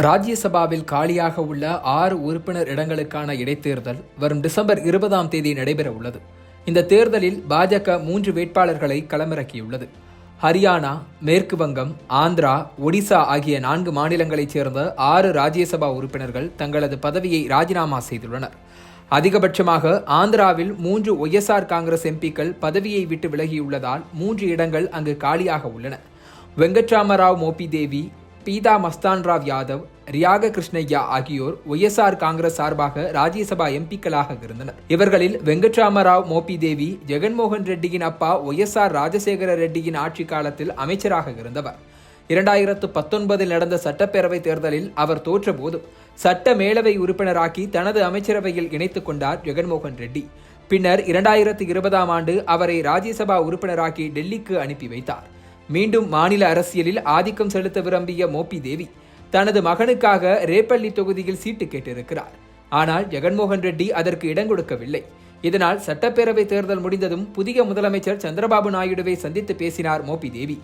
ராஜ்யசபாவில் காலியாக உள்ள 6 உறுப்பினர் இடங்களுக்கான இடைத்தேர்தல் வரும் டிசம்பர் 20ஆம் தேதி நடைபெற உள்ளது. இந்த தேர்தலில் பாஜக 3 வேட்பாளர்களை களமிறக்கியுள்ளது. ஹரியானா, மேற்கு வங்கம், ஆந்திரா, ஒடிசா ஆகிய 4 மாநிலங்களைச் சேர்ந்த 6 ராஜ்யசபா உறுப்பினர்கள் தங்களது பதவியை ராஜினாமா செய்துள்ளனர். அதிகபட்சமாக ஆந்திராவில் 3 ஒய்எஸ்ஆர் காங்கிரஸ் எம்பிக்கள் பதவியை விட்டு விலகியுள்ளதால் 3 இடங்கள் அங்கு காலியாக உள்ளன. வெங்கட்ராமராவ் மோபிதேவி, பீதா மஸ்தான்ராவ் யாதவ், ரியாக கிருஷ்ணய்யா ஆகியோர் ஒய்எஸ்ஆர் காங்கிரஸ் சார்பாக ராஜ்யசபா எம்பிக்களாக இருந்தனர். இவர்களில் வெங்கட்ராமராவ் மோபிதேவி ஜெகன்மோகன் ரெட்டியின் அப்பா ஒய்எஸ்ஆர் ராஜசேகர ரெட்டியின் ஆட்சி காலத்தில் அமைச்சராக இருந்தவர். 2019 நடந்த சட்டப்பேரவை தேர்தலில் அவர் தோற்றபோதும் சட்ட மேலவை உறுப்பினராக்கி தனது அமைச்சரவையில் இணைத்துக் கொண்டார் ஜெகன்மோகன் ரெட்டி. பின்னர் 2020ஆம் ஆண்டு அவரை ராஜ்யசபா உறுப்பினராக்கி டெல்லிக்கு அனுப்பி வைத்தார். மீண்டும் மாநில அரசியலில் ஆதிக்கம் செலுத்த விரும்பிய மோபிதேவி தனது மகனுக்காக ரேப்பள்ளி தொகுதியில் சீட்டு கேட்டிருக்கிறார். ஆனால் ஜெகன்மோகன் ரெட்டி அதற்கு இடம் கொடுக்கவில்லை. இதனால் சட்டப்பேரவை தேர்தல் முடிந்ததும் புதிய முதலமைச்சர் சந்திரபாபு நாயுடுவை சந்தித்து பேசினார் மோபிதேவி.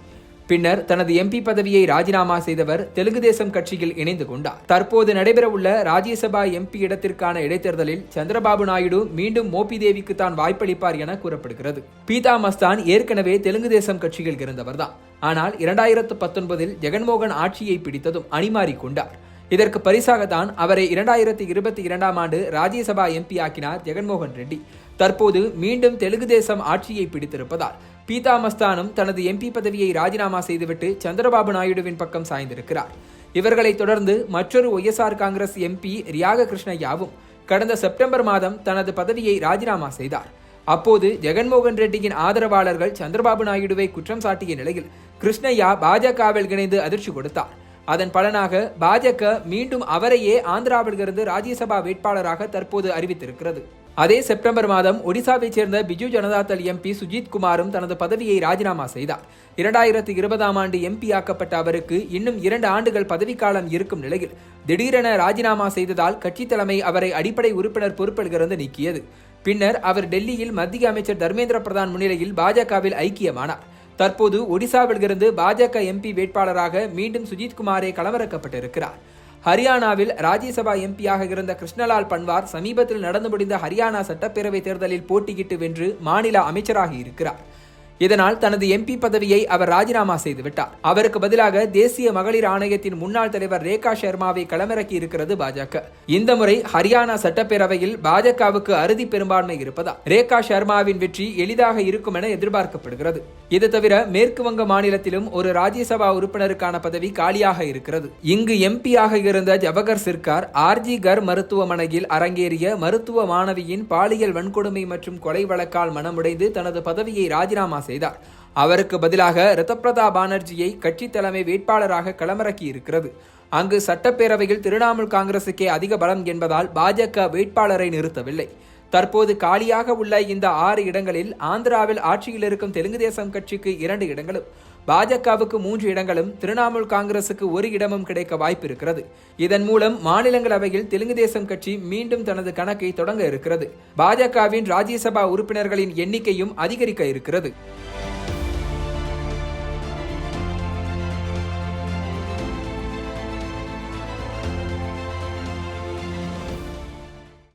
பின்னர் தனது எம்பி பதவியை ராஜினாமா செய்தவர் தெலுங்கு தேசம் கட்சியில் இணைந்து கொண்டார். தற்போது நடைபெறவுள்ள ராஜ்யசபா எம்பி இடத்திற்கான இடைத்தேர்தலில் சந்திரபாபு நாயுடு மீண்டும் மோபிதேவிக்கு தான் வாய்ப்பளிப்பார் என கூறப்படுகிறது. பீதா மஸ்தான் ஏற்கனவே தெலுங்கு தேசம் கட்சியில் இருந்தவர்தான். ஆனால் 2019இல் ஜெகன்மோகன் ஆட்சியை பிடித்ததும் அணிமாறி கொண்டார். இதற்கு பரிசாகத்தான் அவரை 2022ஆம் ஆண்டு ராஜ்யசபா எம்பி ஆக்கினார் ஜெகன்மோகன் ரெட்டி. தற்போது மீண்டும் தெலுங்கு தேசம் ஆட்சியை பிடித்திருப்பதால் பீதா மஸ்தானும் தனது எம்பி பதவியை ராஜினாமா செய்துவிட்டு சந்திரபாபு நாயுடுவின் பக்கம் சாய்ந்திருக்கிறார். இவர்களை தொடர்ந்து மற்றொரு ஒய்எஸ்ஆர் காங்கிரஸ் எம்பி ரியாக கிருஷ்ணய்யாவும் கடந்த செப்டம்பர் மாதம் தனது பதவியை ராஜினாமா செய்தார். அப்போது ஜெகன்மோகன் ரெட்டியின் ஆதரவாளர்கள் சந்திரபாபு நாயுடுவை குற்றம் சாட்டிய நிலையில் கிருஷ்ணய்யா பாஜகவில் இணைந்து அதிர்ச்சி கொடுத்தார். அதன் பலனாக பாஜக மீண்டும் அவரையே ஆந்திராவில் இருந்து ராஜ்யசபா வேட்பாளராக தற்போது அறிவித்திருக்கிறது. அதே செப்டம்பர் மாதம் ஒடிசாவைச் சேர்ந்த பிஜு ஜனதாதள் எம்பி சுஜித் குமாரும் தனது பதவியை ராஜினாமா செய்தார். 2020ஆம் ஆண்டு எம்பி ஆக்கப்பட்ட அவருக்கு இன்னும் 2 ஆண்டுகள் பதவிக்காலம் இருக்கும் நிலையில் திடீரென ராஜினாமா செய்ததால் கட்சி தலைமை அவரை அடிப்படை உறுப்பினர் பொறுப்பிலிருந்து நீக்கியது. பின்னர் அவர் டெல்லியில் மத்திய அமைச்சர் தர்மேந்திர பிரதான் முன்னிலையில் பாஜகவில் ஐக்கியமானார். தற்போது ஒடிசாவில் இருந்து பாஜக எம்பி வேட்பாளராக மீண்டும் சுஜித் குமாரே களமிறக்கப்பட்டிருக்கிறார். ஹரியானாவில் ராஜ்யசபா எம்பியாக இருந்த கிருஷ்ணலால் பன்வார் சமீபத்தில் நடந்து முடிந்த ஹரியானா சட்டப்பேரவை தேர்தலில் போட்டியிட்டு வென்று மாநில அமைச்சராகி இருக்கிறார். இதனால் தனது எம்பி பதவியை அவர் ராஜினாமா செய்துவிட்டார். அவருக்கு பதிலாக தேசிய மகளிர் ஆணையத்தின் முன்னாள் தலைவர் ரேகா சர்மாவை களமிறக்கி இருக்கிறது பாஜக. இந்த முறை ஹரியானா சட்டப்பேரவையில் பாஜகவுக்கு அறுதி பெரும்பான்மை இருப்பதால் ரேகா சர்மாவின் வெற்றி எளிதாக இருக்கும் என எதிர்பார்க்கப்படுகிறது. இது தவிர மேற்கு வங்க மாநிலத்திலும் ஒரு ராஜ்யசபா உறுப்பினருக்கான பதவி காலியாக இருக்கிறது. இங்கு எம்பியாக இருந்த ஜவஹர் சர்கார் ஆர்ஜி கர் மருத்துவமனையில் அரங்கேறிய மருத்துவ மாணவியின் பாலியல் வன்கொடுமை மற்றும் கொலை வழக்கால் மனமுடைந்து தனது பதவியை ராஜினாமா செய்தார். அவருக்கு பதிலாக ரிதப்ரதா பானர்ஜியை கட்சி தலைமை வேட்பாளராக களமிறக்கி இருக்கிறது. அங்கு சட்டப்பேரவையில் திரிணாமுல் காங்கிரசுக்கே அதிக பலம் என்பதால் பாஜக வேட்பாளரை நிறுத்தவில்லை. தற்போது காலியாக உள்ள இந்த 6 இடங்களில் ஆந்திராவில் ஆட்சியில் இருக்கும் தெலுங்கு தேசம் கட்சிக்கு 2 இடங்களும், பாஜகவுக்கு 3 இடங்களும், திரிணாமுல் காங்கிரசுக்கு 1 இடமும் கிடைக்க வாய்ப்பு இருக்கிறது. இதன் மூலம் மாநிலங்களவையில் தெலுங்கு தேசம் கட்சி மீண்டும் தனது கணக்கை தொடங்க இருக்கிறது. பாஜகவின் ராஜ்யசபா உறுப்பினர்களின் எண்ணிக்கையும் அதிகரிக்க இருக்கிறது.